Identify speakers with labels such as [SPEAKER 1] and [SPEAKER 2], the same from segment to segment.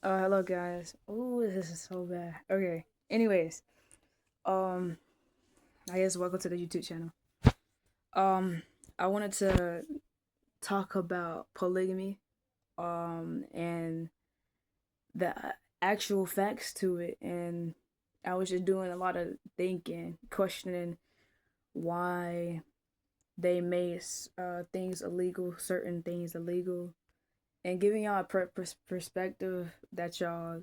[SPEAKER 1] Hello guys. Oh, this is so bad. Okay. Anyways, um, I guess welcome to the YouTube channel. Um, I wanted to talk about polygamy, and the actual facts to it, and I was just doing a lot of thinking, questioning why they made things illegal, certain things illegal, and giving y'all a perspective that y'all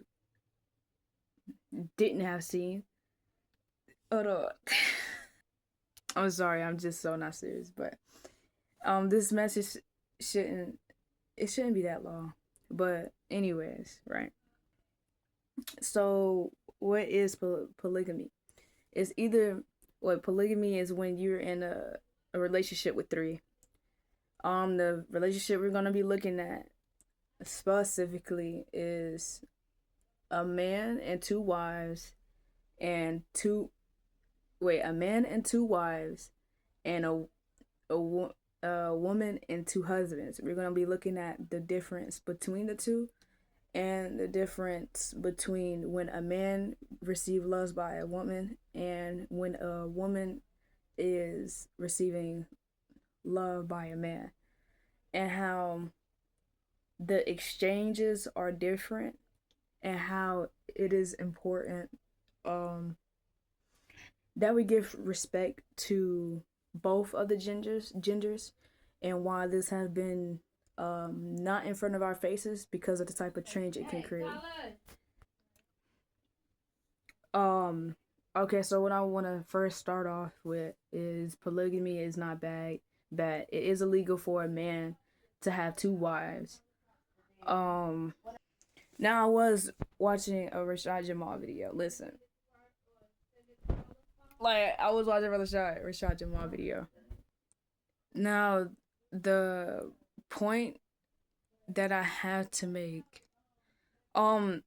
[SPEAKER 1] didn't have seen. Hold on. I'm sorry, I'm just so not serious, but this message shouldn't shouldn't be that long. But anyways, right. So what is polygamy? It's either what polygamy is when you're in a relationship with three. The relationship we're gonna be looking at specifically is a man and two wives and a man and two wives and a woman and two husbands. We're going to be looking at the difference between the two and the difference between when a man receives love by a woman and when a woman is receiving love by a man, and how the exchanges are different, and how it is important um that we give respect to both of the genders, and why this has been not in front of our faces because of the type of change it can create. Um okay, so what I want to first start off with is polygamy is not bad. It is illegal for a man to have two wives. Um Now I was watching a Rashad Jamal video. Listen, like I was watching a Rashad Jamal video. Now, the point that I have to make, um,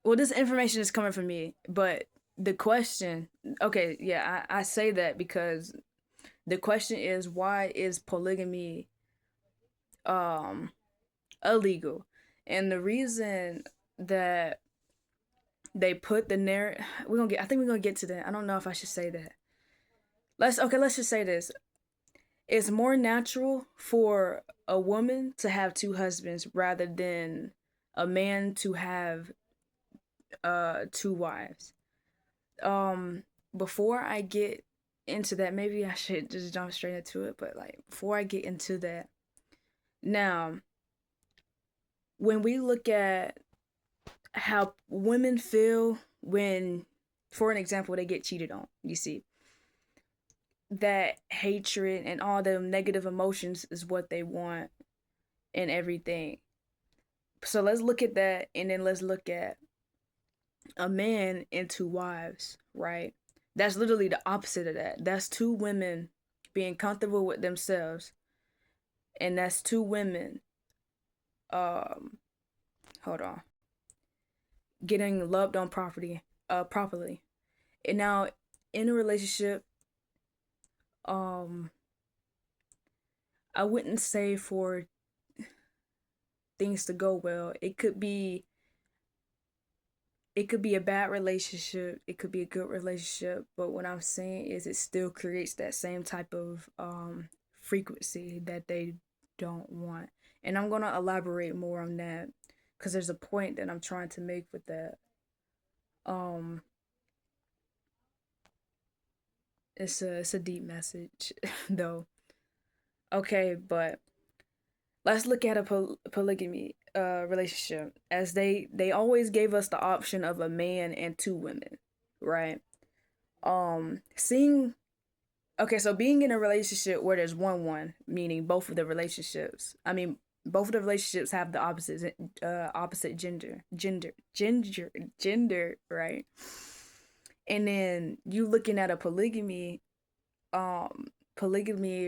[SPEAKER 1] well, this information is coming from me, but the question, okay, yeah, I say that because the question is, why is polygamy, um, illegal? And the reason that they put the narrative, I think we're gonna get to that. I don't know if I should say that. Let's just say this. It's more natural for a woman to have two husbands rather than a man to have two wives. Um Before I get into that, maybe I should just jump straight into it, but like before I get into that, now when we look at how women feel when, for an example, they get cheated on, you see, that hatred and all the negative emotions is what they want and everything. So let's look at that, and then let's look at a man and two wives, right? That's literally the opposite of that. That's two women being comfortable with themselves, and that's two women, um, hold on, getting loved on properly. And now, in a relationship, um, I wouldn't say for things to go well. It could be a bad relationship, it could be a good relationship, but what I'm saying is it still creates that same type of frequency that they don't want. And I'm going to elaborate more on that because there's a point that I'm trying to make with that. um it's a deep message though. Okay, but let's look at a polygamy relationship, as they always gave us the option of a man and two women, right? Seeing Okay, so being in a relationship where there's one, meaning both of the relationships have the opposite gender, right? And then you looking at a polygamy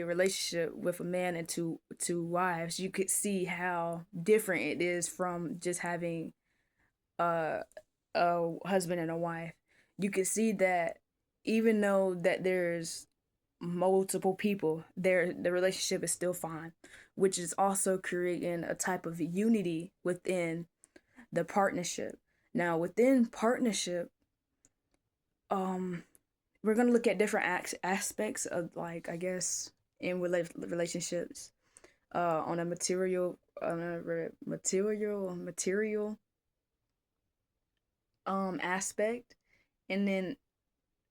[SPEAKER 1] relationship with a man and two wives, you could see how different it is from just having a husband and a wife. You could see that even though that there's multiple people, the relationship is still fine, which is also creating a type of unity within the partnership. Now within partnership, um we're going to look at different aspects of, like, I guess, in relationships, on a material aspect, and then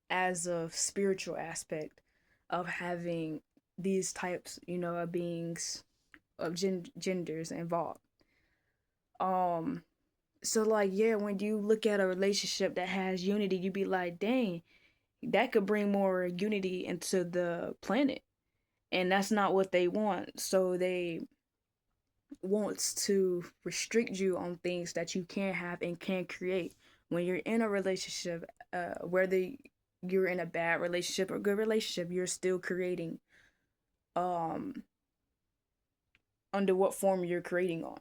[SPEAKER 1] as a spiritual aspect of having these types, of beings, of genders involved. um so, like, yeah, when you look at a relationship that has unity, you be like, dang, that could bring more unity into the planet, and that's not what they want. So they wants to restrict you on things that you can have and can create. When you're in a relationship, whether you're in a bad relationship or good relationship, you're still creating, um under what form you're creating on.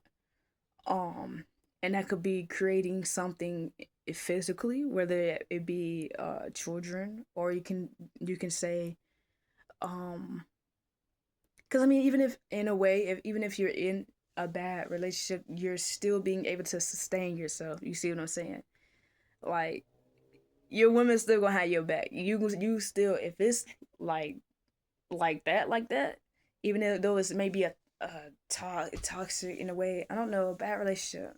[SPEAKER 1] And that could be creating something physically, whether it be children, or you can say, um because I mean, even if, in a way, even if you're in a bad relationship, you're still being able to sustain yourself. You see what I'm saying? Like, your woman's still gonna have your back. You still, if it's like like that, even though it's maybe a toxic in a way. I don't know, a bad relationship.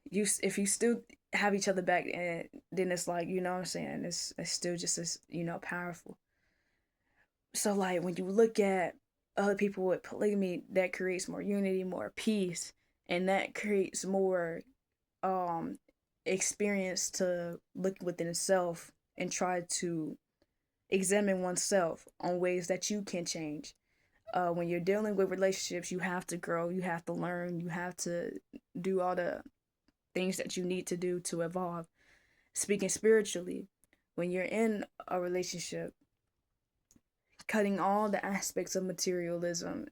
[SPEAKER 1] If you still have each other back, and then it's like, what I'm saying, it's still just as, powerful. So, like, when you look at other people with polygamy, that creates more unity, more peace, and that creates more um experience to look within itself and try to examine oneself on ways that you can change. When you're dealing with relationships, you have to grow, you have to learn, you have to do all the things that you need to do to evolve. Speaking spiritually, when you're in a relationship, cutting all the aspects of materialism,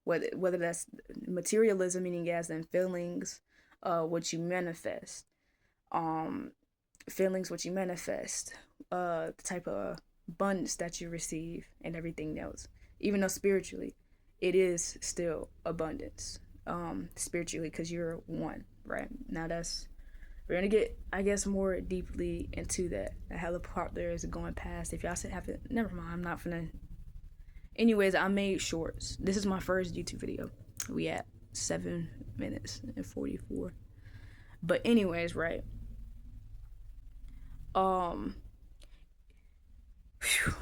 [SPEAKER 1] whether that's materialism, meaning as in feelings, what you manifest, um, feelings, what you manifest, the type of abundance that you receive, and everything else. Even though spiritually, it is still abundance, spiritually, because you're one, right? Now we're gonna get, I guess, more deeply into that. The helicopter is going past. If y'all said have it, never mind. I'm not finna. Anyways, I made shorts. This is my first YouTube video. We at 7 minutes and 44. But anyways, right. Um, whew,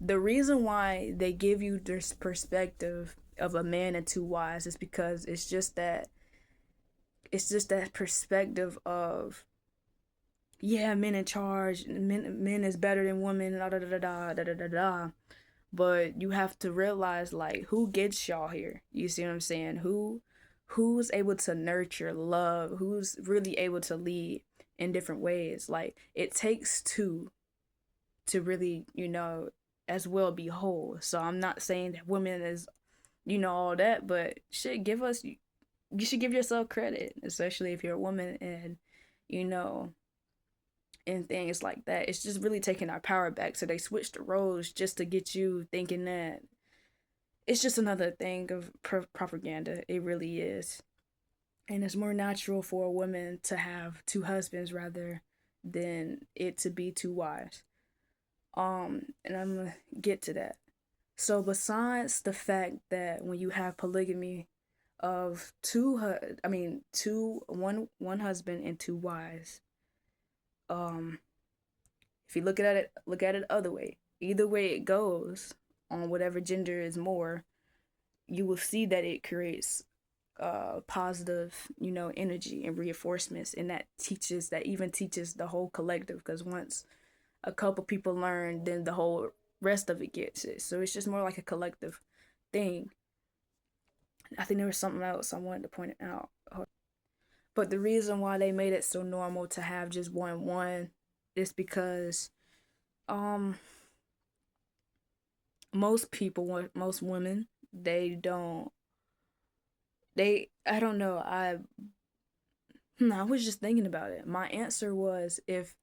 [SPEAKER 1] the reason why they give you this perspective of a man and two wives is because it's just that perspective of, yeah, men in charge, men is better than women, da da da da da da da da. But you have to realize, like, who gets y'all here. You see what I'm saying? Who's able to nurture love, who's really able to lead in different ways. Like, it takes two to really, as well be whole. So I'm not saying that women is, all that, but shit, you should give yourself credit, especially if you're a woman, and you know and things like that. It's just really taking our power back. So they switched the roles just to get you thinking that it's just another thing of propaganda. It really is. And it's more natural for a woman to have two husbands rather than it to be two wives. And I'm gonna get to that. So besides the fact that when you have polygamy of one husband and two wives, um if you look at it other way, either way it goes, on whatever gender is more, you will see that it creates positive, energy and reinforcements, and that even teaches the whole collective, because once a couple people learn, then the whole rest of it gets it. So it's just more like a collective thing. I think there was something else I wanted to point out. But the reason why they made it so normal to have just one is because um most women, I don't know. I was just thinking about it. My answer was, if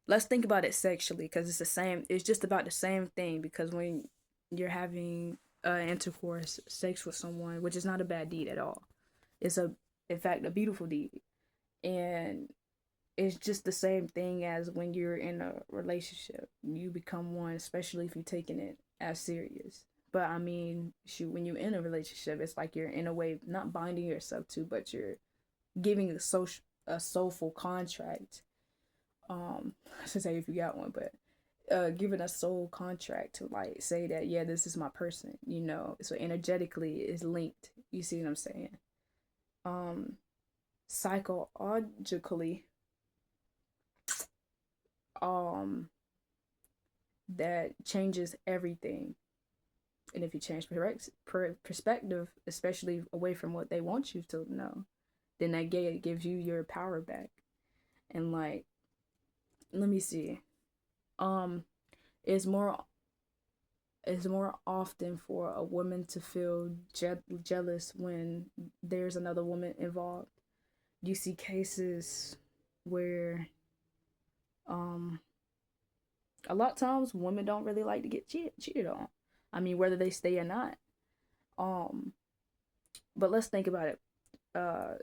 [SPEAKER 1] let's think about it sexually, because it's just about the same thing. Because when you're having intercourse, sex with someone, which is not a bad deed at all, it's a in fact, a beautiful deed. And it's just the same thing as when you're in a relationship. You become one, especially if you're taking it as serious. But I mean, shoot, when you're in a relationship, it's like you're in a way not binding yourself to, but you're giving a soulful contract. I should say if you got one, but giving a soul contract to like say that yeah, this is my person, so energetically is linked. You see what I'm saying? Um, Psychologically, um, that changes everything. And if you change perspective, especially away from what they want you to know, then that gives you your power back. And like, let me see. Um, it's more it's more often for a woman to feel jealous when there's another woman involved. You see cases where um a lot of times women don't really like to get cheated on. I mean, whether they stay or not. Um, but let's think about it. Uh,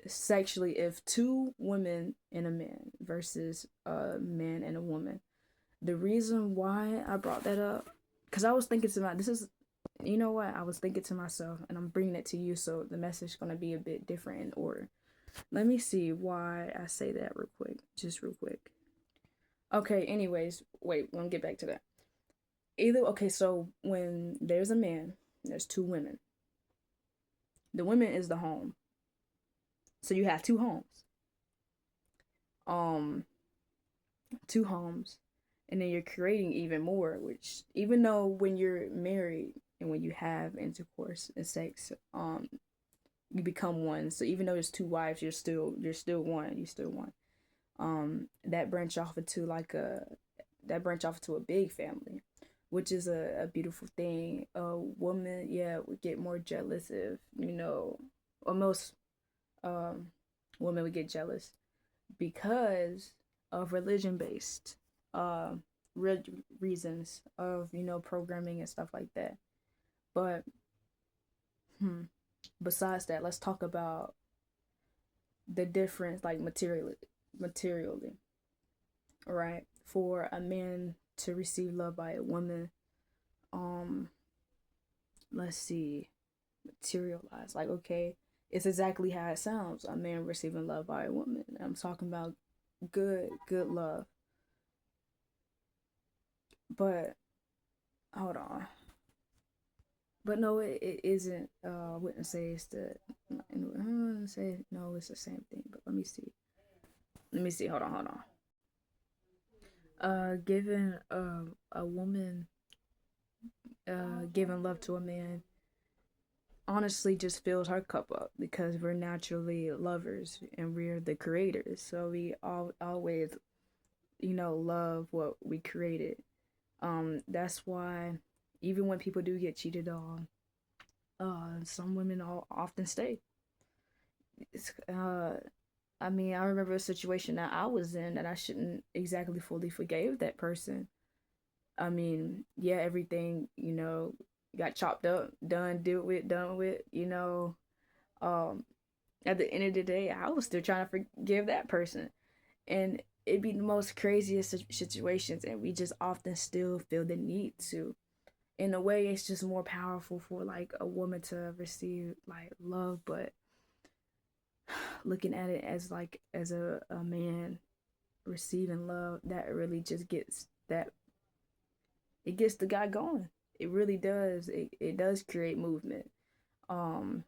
[SPEAKER 1] Sexually, if two women and a man versus a man and a woman, the reason why I brought that up, because I was thinking to you know what, I was thinking to myself, and I'm bringing it to you, so the message is gonna be a bit different in order. Let me see why I say that real quick, just real quick. Okay, anyways, wait, we'll get back to that. Okay, so when there's a man, there's two women. The women is the home. So you have two homes. Um, two homes. And then you're creating even more, which even though when you're married and when you have intercourse and sex, you become one. So even though there's two wives, you're still one. You're still one. That branch off into a big family, which is a beautiful thing. A woman, yeah, would get more jealous if, or most um women would get jealous because of religion based uh reasons of, programming and stuff like that. But besides that, let's talk about the difference, like materially, right? For a man to receive love by a woman, um let's see, materialize, like, okay, it's exactly how it sounds, a man receiving love by a woman. I'm talking about good love. But hold on. But no, it isn't. I wouldn't say it's I wouldn't say no, it's the same thing. But let me see. Let me see. Hold on. Giving a woman giving love to a man honestly just fills her cup up because we're naturally lovers and we're the creators. So we always, love what we created. That's why even when people do get cheated on, some women often stay. It's, I mean, I remember a situation that I was in that I shouldn't exactly fully forgave that person. I mean, yeah, everything, got chopped up, done with, Um, at the end of the day, I was still trying to forgive that person. And it'd be the most craziest situations, and we just often still feel the need to. In a way, it's just more powerful for like a woman to receive like love, but looking at it as like as a man receiving love, that really just gets the guy going. It really does. It does create movement. Um,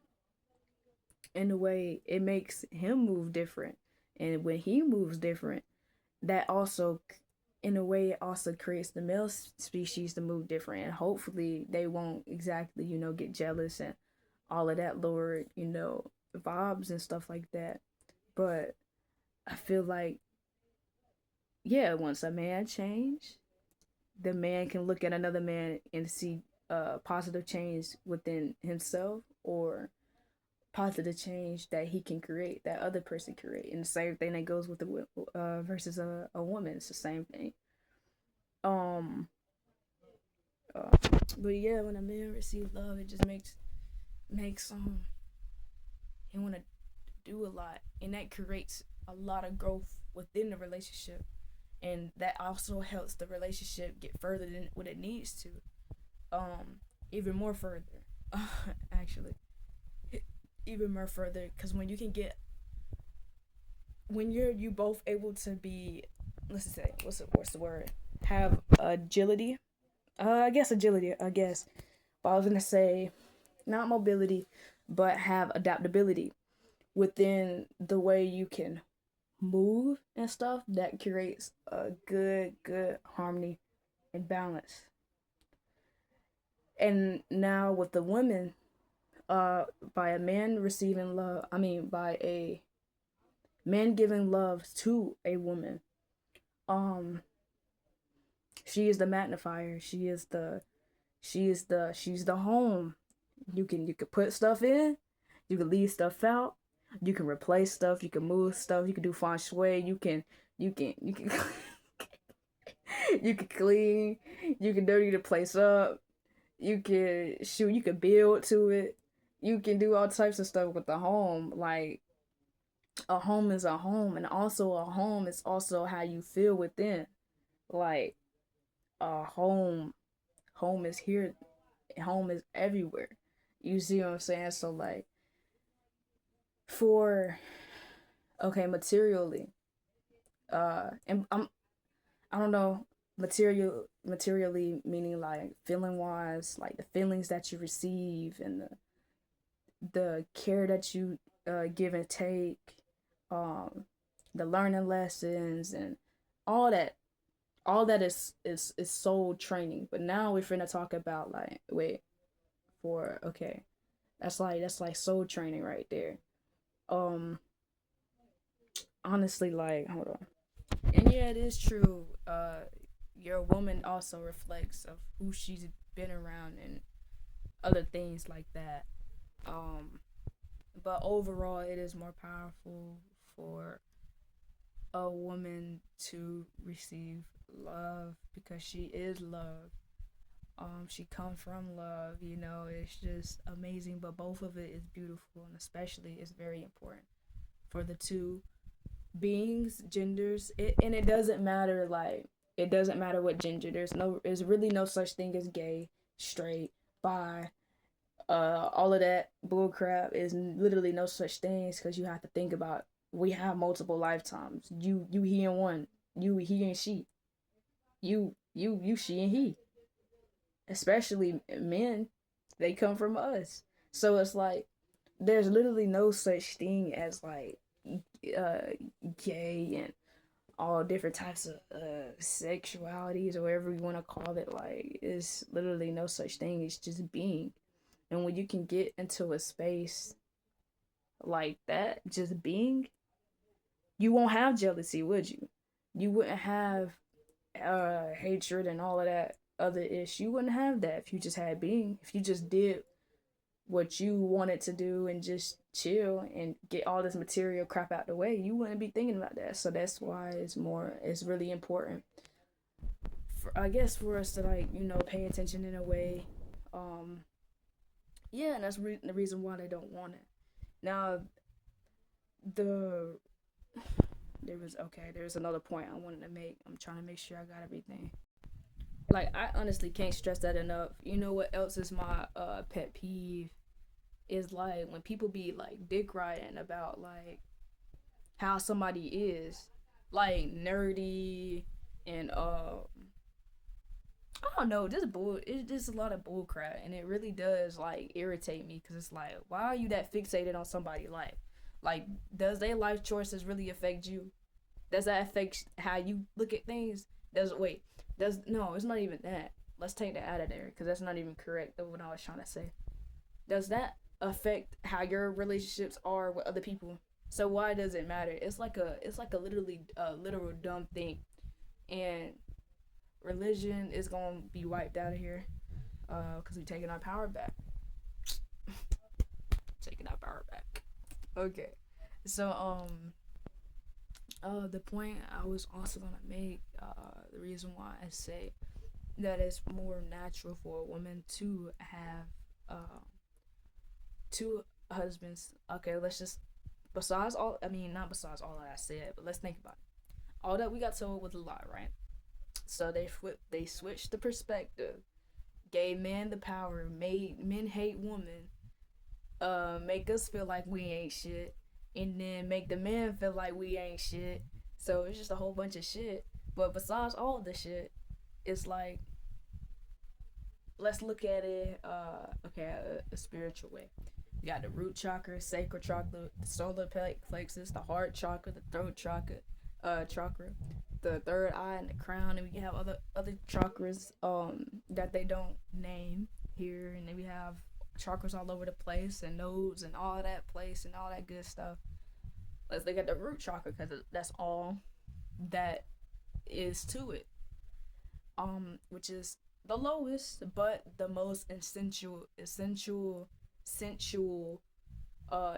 [SPEAKER 1] in a way, it makes him move different, and when he moves different, that also, in a way, it also creates the male species to move different, and hopefully they won't exactly, get jealous and all of that lower, vibes and stuff like that. But I feel like, yeah, once a man change, the man can look at another man and see positive change within himself, or positive change that he can create, that other person create. And the same thing that goes with the versus a woman. It's the same thing. Um, but yeah, when a man receives love, it just makes he want to do a lot, and that creates a lot of growth within the relationship, and that also helps the relationship get further than what it needs to, even more further, actually, even more further, because when you can get, when you both able to be, let's say, what's the word, have agility, I guess, but I was gonna say not mobility, but have adaptability within the way you can move and stuff, that creates a good harmony and balance. And now with the women, by a man receiving love, I mean by a man giving love to a woman, um she is the magnifier, she's the home. You can put stuff in, you can leave stuff out, you can replace stuff, you can move stuff, you can do feng shui, you can you can clean, you can dirty the place up, you can shoot, you can build to it, you can do all types of stuff with the home. Like, a home is a home, and also a home is also how you feel within. Like, a home is here, home is everywhere. You see what I'm saying? So like, for, okay, materially, and I don't know, materially meaning like feeling wise, like the feelings that you receive, and the care that you give and take, um the learning lessons, and all that, all that is soul training. But now we're finna talk about, like, wait, for, okay, that's like soul training right there. um Honestly, like, hold on. And yeah, it is true. Your woman also reflects of who she's been around and other things like that. Um, but overall, it is more powerful for a woman to receive love, because she is love. She comes from love. It's just amazing. But both of it is beautiful, and especially it's very important for the two beings, genders. And it doesn't matter, like, it doesn't matter what gender. There's really no such thing as gay, straight, bi, all of that bullcrap. Is literally no such things, because you have to think about, we have multiple lifetimes. You he and one, you he and she, you she and he. Especially men, they come from us. So it's like, there's literally no such thing as like, uh gay and all different types of sexualities, or whatever you want to call it. Like, it's literally no such thing. It's just being. And when you can get into a space like that, just being, you won't have jealousy, would you? You wouldn't have hatred and all of that other ish. You wouldn't have that if you just had being. If you just did what you wanted to do and just chill and get all this material crap out the way, you wouldn't be thinking about that. So that's why it's really important for, I guess, for us to, like, pay attention in a way. um yeah, and that's the reason why they don't want it. Now, the there's another point I wanted to make. I'm trying to make sure I got everything. Like, I honestly can't stress that enough. You know what else is my pet peeve? Is like when people be like dick riding about, like, how somebody is, like, nerdy, and I don't know, it's just a lot of bull crap, and it really does, like, irritate me, because it's like, why are you that fixated on somebody's life? Like, does their life choices really affect you? Does that affect how you look at things? No, it's not even that. Let's take that out of there, because that's not even correct of what I was trying to say. Does that affect how your relationships are with other people? So why does it matter? It's like a literal dumb thing. And religion is gonna be wiped out of here, because we're taking our power back. Taking our power back. Okay. So the point I was also gonna make, the reason why I say that it's more natural for a woman to have, to husbands. Okay, let's just besides all. I mean, not besides all that I said, but let's think about it. All that we got told was a lie, right? So they switched the perspective, gave men the power, made men hate women, make us feel like we ain't shit, and then make the men feel like we ain't shit. So it's just a whole bunch of shit. But besides all the shit, it's like let's look at it a spiritual way. You got the root chakra, sacral chakra, the solar plexus, the heart chakra, the throat chakra, the third eye and the crown, and we have other chakras that they don't name here, and then we have chakras all over the place and nodes and all that place and all that good stuff. Let's look at the root chakra because that's all that is to it. Which is the lowest but the most sensual,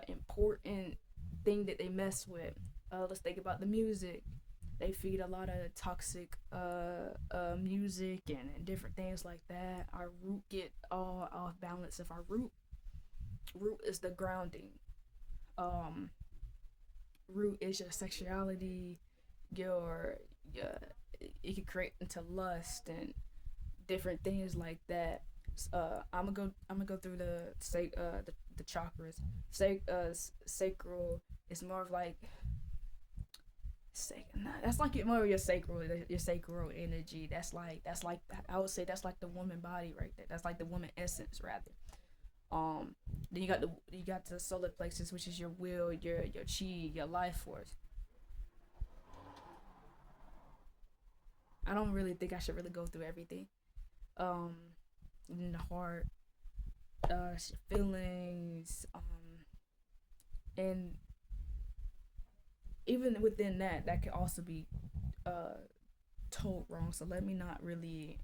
[SPEAKER 1] important thing that they mess with. Let's think about the music. They feed a lot of toxic music and different things like that. Our root get all off balance if our root is the grounding. Um, Root is your sexuality, your it can create into lust and different things like that. I'm gonna go through the chakras. Sacral is more of like that's like more of your sacral energy. That's like I would say that's like the woman body right there. That's like the woman essence rather. Then you got the solar plexus, which is your will, your chi, your life force. I don't really think I should really go through everything. Um, in the heart, feelings, and even within that, that can also be uh told wrong. So let me not really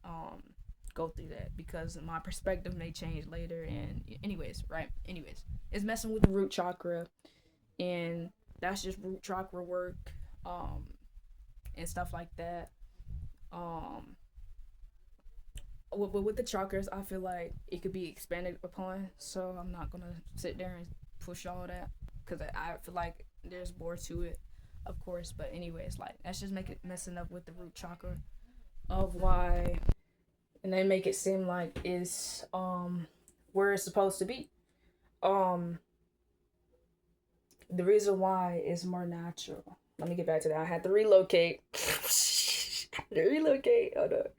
[SPEAKER 1] go through that because my perspective may change later. And anyways, right? Anyways, it's messing with the root chakra, and that's just root chakra work, and stuff like that. Um, with the chakras, I feel like it could be expanded upon. So I'm not gonna sit there and push all that because I feel like there's more to it, of course. But anyways, like let's just make it messing up with the root chakra of why, and they make it seem like it's where it's supposed to be. Um, the reason why is more natural. Let me get back to that. I had to relocate. I had to relocate. Hold up.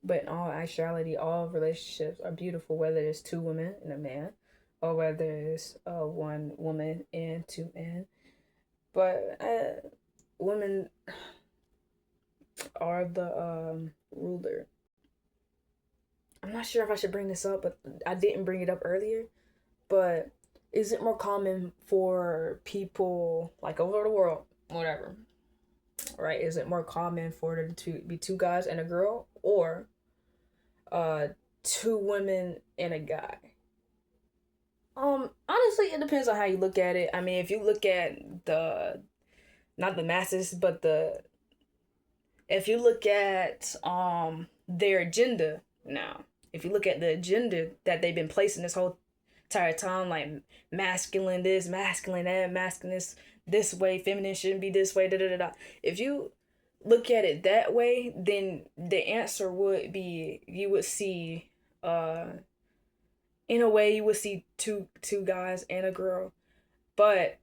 [SPEAKER 1] But in all actuality, all relationships are beautiful, whether it's two women and a man, or whether it's one woman and two men. But women are the ruler. I'm not sure if I should bring this up, but I didn't bring it up earlier. But is it more common for people like over the world, whatever, right? Is it more common for there to be two guys and a girl, or uh two women and a guy? Honestly, it depends on how you look at it. I mean, if you look at the not the masses, but the if you look at their agenda now, if you look at the agenda that they've been placing this whole entire time, like masculine this, masculine that, masculine this way, feminine shouldn't be this way, da da da da. If you look at it that way, then the answer would be you would see in a way you would see two guys and a girl. But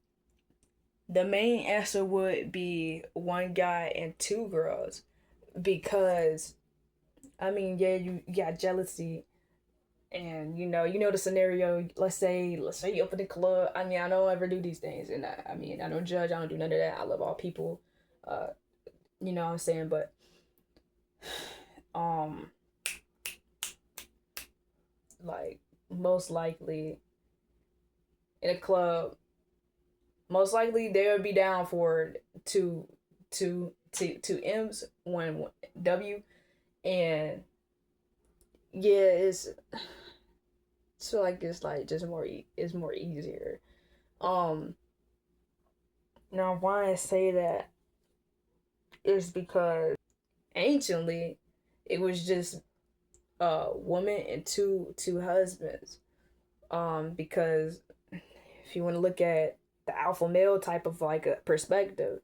[SPEAKER 1] the main answer would be one guy and two girls because I mean, yeah, you got jealousy, and you know the scenario. Let's say you up in the club. I mean, I don't ever do these things, and I mean, I don't judge. I don't do none of that. I love all people. Uh, you know what I'm saying? But um, like most likely in a club, most likely they would be down for two M's, one W, and yeah, it's like it's like just more it's more easier. Um, Now why I say that is because anciently it was just a woman and two husbands. Because if you want to look at the alpha male type of like a perspective,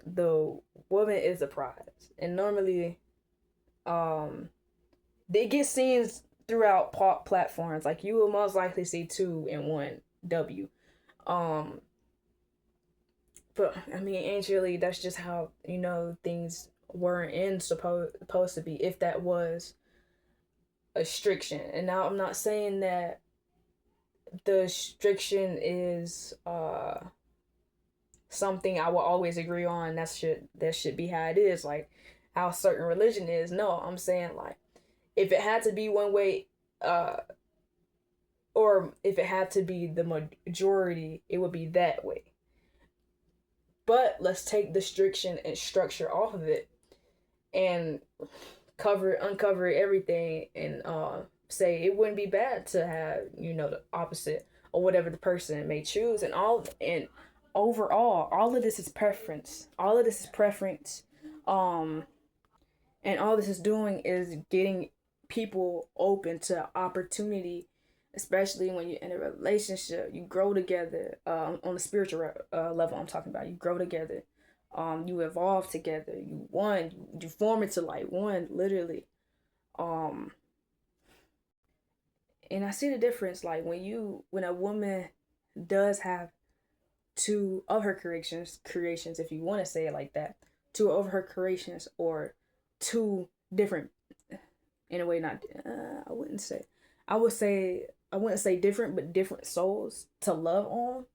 [SPEAKER 1] the woman is the prize, and normally, they get seen throughout platforms. Like you will most likely see 2 and 1 W. Um, but I mean, anciently, that's just how things weren't in supposed to be. If that was a restriction, and now I'm not saying that the restriction is something I will always agree on. That should be how it is. Like how certain religion is. No, I'm saying like if it had to be one way, uh, or if it had to be the majority, it would be that way. But let's take the restriction and structure off of it and uncover everything and say it wouldn't be bad to have the opposite or whatever the person may choose and overall all of this is preference. Um and all this is doing is getting people open to opportunity, especially when you're in a relationship. You grow together, on the spiritual level. I'm talking about you grow together, you evolve together, you form into like one, literally. um and I see the difference, like when a woman does have two of her creations, if you want to say it like that, two of her creations, or two different, in a way, not I wouldn't say, I wouldn't say different, but different souls to love on.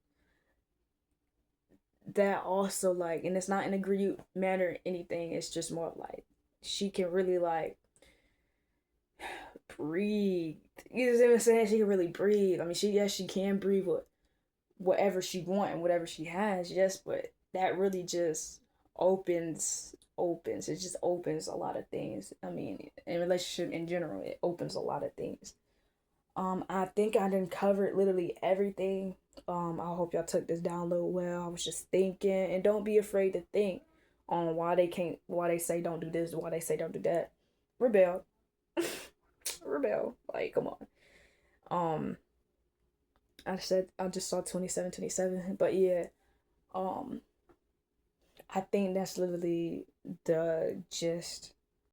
[SPEAKER 1] That also, like, and it's not in a greed manner or anything, it's just more like she can really like breathe. You know what I'm saying? She can really breathe. I mean, she can breathe with whatever she want and whatever she has, yes, but that really just opens it just opens a lot of things. I mean, in relationship in general, it opens a lot of things. I think I didn't cover literally everything. I hope y'all took this download well. I was just thinking, and don't be afraid to think on why they say don't do this, why they say don't do that. Rebel. Rebel. Like, come on. Um, I just saw 27, but yeah. Um, I think that's literally the gist